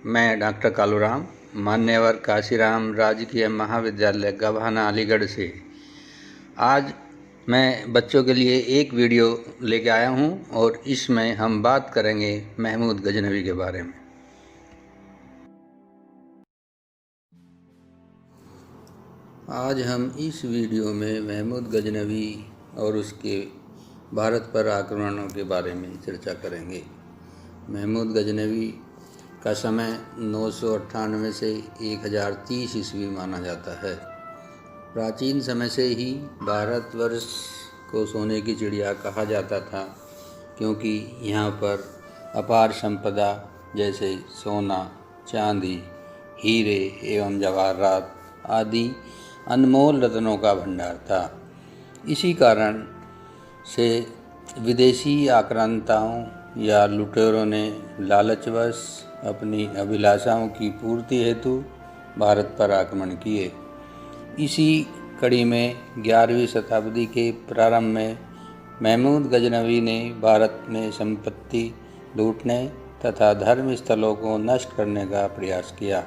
मैं डॉक्टर कालूराम, मान्यवर काशीराम राजकीय महाविद्यालय गभाना अलीगढ़ से आज मैं बच्चों के लिए एक वीडियो लेके आया हूं और इसमें हम बात करेंगे महमूद गजनवी के बारे में। आज हम इस वीडियो में महमूद गजनवी और उसके भारत पर आक्रमणों के बारे में चर्चा करेंगे। महमूद गजनवी का समय 998 से 1030 ईस्वी माना जाता है। प्राचीन समय से ही भारतवर्ष को सोने की चिड़िया कहा जाता था, क्योंकि यहाँ पर अपार संपदा जैसे सोना, चांदी, हीरे एवं जवाहरात आदि अनमोल रत्नों का भंडार था। इसी कारण से विदेशी आक्रांताओं या लुटेरों ने लालचवश अपनी अभिलाषाओं की पूर्ति हेतु भारत पर आक्रमण किए। इसी कड़ी में 11वीं शताब्दी के प्रारंभ में महमूद गजनवी ने भारत में संपत्ति लूटने तथा धर्म स्थलों को नष्ट करने का प्रयास किया।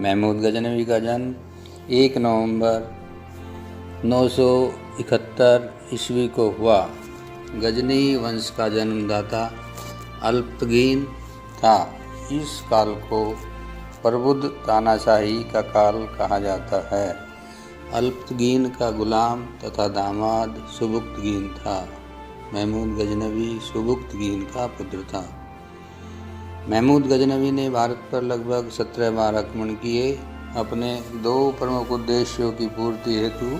महमूद गजनवी का जन्म 1 नवंबर 971 ईस्वी को हुआ। गजनी वंश का जन्मदाता अल्पतगीन था। इस काल को प्रबुद्ध तानाशाही का काल कहा जाता है। अल्पतगीन का गुलाम तथा दामाद सुबुक्तगीन था। महमूद गजनवी सुबुक्तगीन का पुत्र था। महमूद गजनवी ने भारत पर लगभग 17 बार आक्रमण किए। अपने 2 प्रमुख उद्देश्यों की पूर्ति हेतु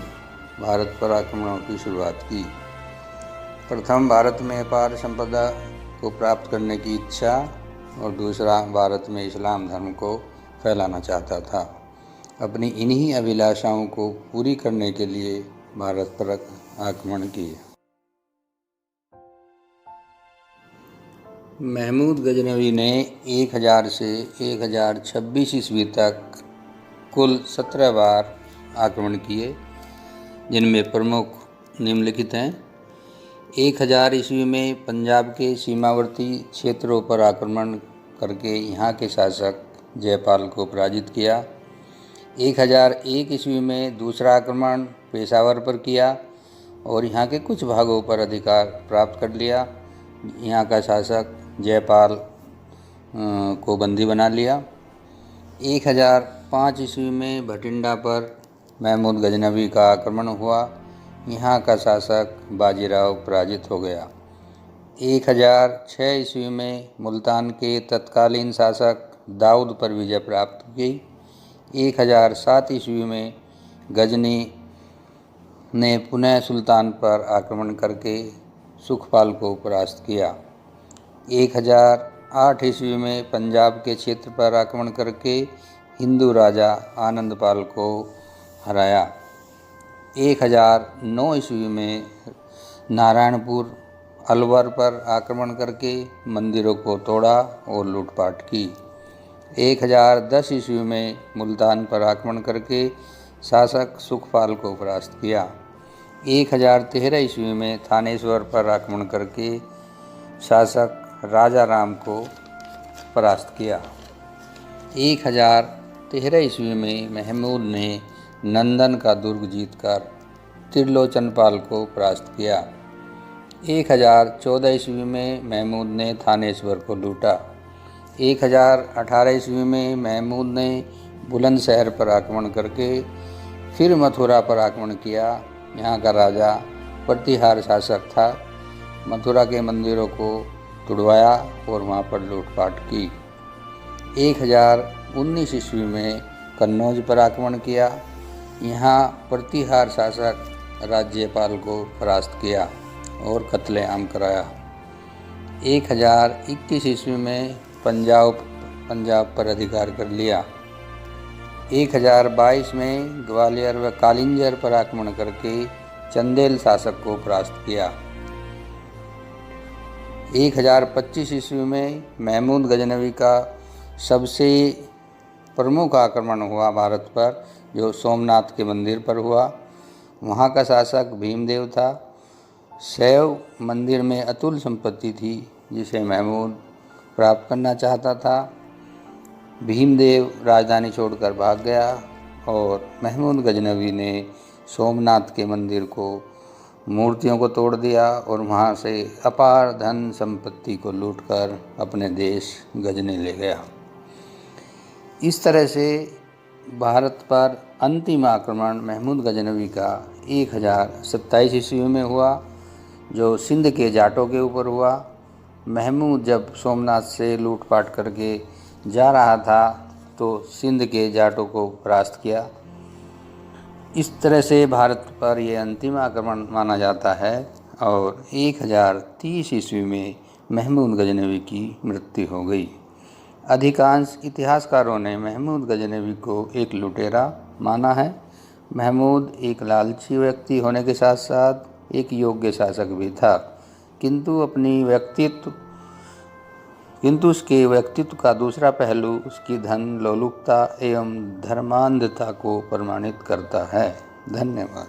भारत पर आक्रमणों की शुरुआत की। प्रथम, भारत में अपार संपदा को प्राप्त करने की इच्छा और दूसरा, भारत में इस्लाम धर्म को फैलाना चाहता था। अपनी इन्हीं अभिलाषाओं को पूरी करने के लिए भारत पर आक्रमण किए। महमूद गजनवी ने 1000 से 1026 ईस्वी तक कुल 17 बार आक्रमण किए, जिनमें प्रमुख निम्नलिखित हैं। 1000 ईस्वी में पंजाब के सीमावर्ती क्षेत्रों पर आक्रमण करके यहाँ के शासक जयपाल को पराजित किया। 1001 ईस्वी में दूसरा आक्रमण पेशावर पर किया और यहाँ के कुछ भागों पर अधिकार प्राप्त कर लिया। यहाँ का शासक जयपाल को बंदी बना लिया। 1005 ईस्वी में भटिंडा पर महमूद गजनवी का आक्रमण हुआ। यहाँ का शासक बाजीराव पराजित हो गया। 1006 ईस्वी में मुल्तान के तत्कालीन शासक दाऊद पर विजय प्राप्त की। 1007 ईस्वी में गजनी ने पुनः सुल्तान पर आक्रमण करके सुखपाल को परास्त किया। 1008 ईस्वी में पंजाब के क्षेत्र पर आक्रमण करके हिंदू राजा आनंदपाल को हराया। 1009 ईस्वी में नारायणपुर अलवर पर आक्रमण करके मंदिरों को तोड़ा और लूटपाट की। 1010 ईस्वी में मुल्तान पर आक्रमण करके शासक सुखपाल को परास्त किया। 1013 ईस्वी में थानेश्वर पर आक्रमण करके शासक राजा राम को परास्त किया। 1013 ईस्वी में महमूद ने नंदन का दुर्ग जीतकर त्रिलोचनपाल को परास्त किया। 1014 ईस्वी में महमूद ने थानेश्वर को लूटा। 1018 ईस्वी में महमूद ने बुलंदशहर पर आक्रमण करके फिर मथुरा पर आक्रमण किया। यहाँ का राजा प्रतिहार शासक था। मथुरा के मंदिरों को तुड़वाया और वहाँ पर लूटपाट की। 1019 ईस्वी में कन्नौज पर आक्रमण किया। यहाँ प्रतिहार शासक राज्यपाल को परास्त किया और कत्लेआम कराया। 1021 ईस्वी में पंजाब पर अधिकार कर लिया। 1022 में ग्वालियर व कालिंजर पर आक्रमण करके चंदेल शासक को परास्त किया। 1025 ईस्वी में महमूद गजनवी का सबसे प्रमुख आक्रमण हुआ भारत पर, जो सोमनाथ के मंदिर पर हुआ। वहाँ का शासक भीमदेव था। शैव मंदिर में अतुल संपत्ति थी, जिसे महमूद प्राप्त करना चाहता था। भीमदेव राजधानी छोड़कर भाग गया और महमूद गजनवी ने सोमनाथ के मंदिर को, मूर्तियों को तोड़ दिया और वहाँ से अपार धन संपत्ति को लूटकर अपने देश गजने ले गया। इस तरह से भारत पर अंतिम आक्रमण महमूद गजनवी का 1027 ईस्वी में हुआ, जो सिंध के जाटों के ऊपर हुआ। महमूद जब सोमनाथ से लूटपाट करके जा रहा था तो सिंध के जाटों को परास्त किया। इस तरह से भारत पर यह अंतिम आक्रमण माना जाता है और 1030 ईस्वी में महमूद गजनवी की मृत्यु हो गई। अधिकांश इतिहासकारों ने महमूद गजनवी को एक लुटेरा माना है। महमूद एक लालची व्यक्ति होने के साथ साथ एक योग्य शासक भी था, किंतु उसके व्यक्तित्व का दूसरा पहलू उसकी धन लोलुपता एवं धर्मांधता को प्रमाणित करता है। धन्यवाद।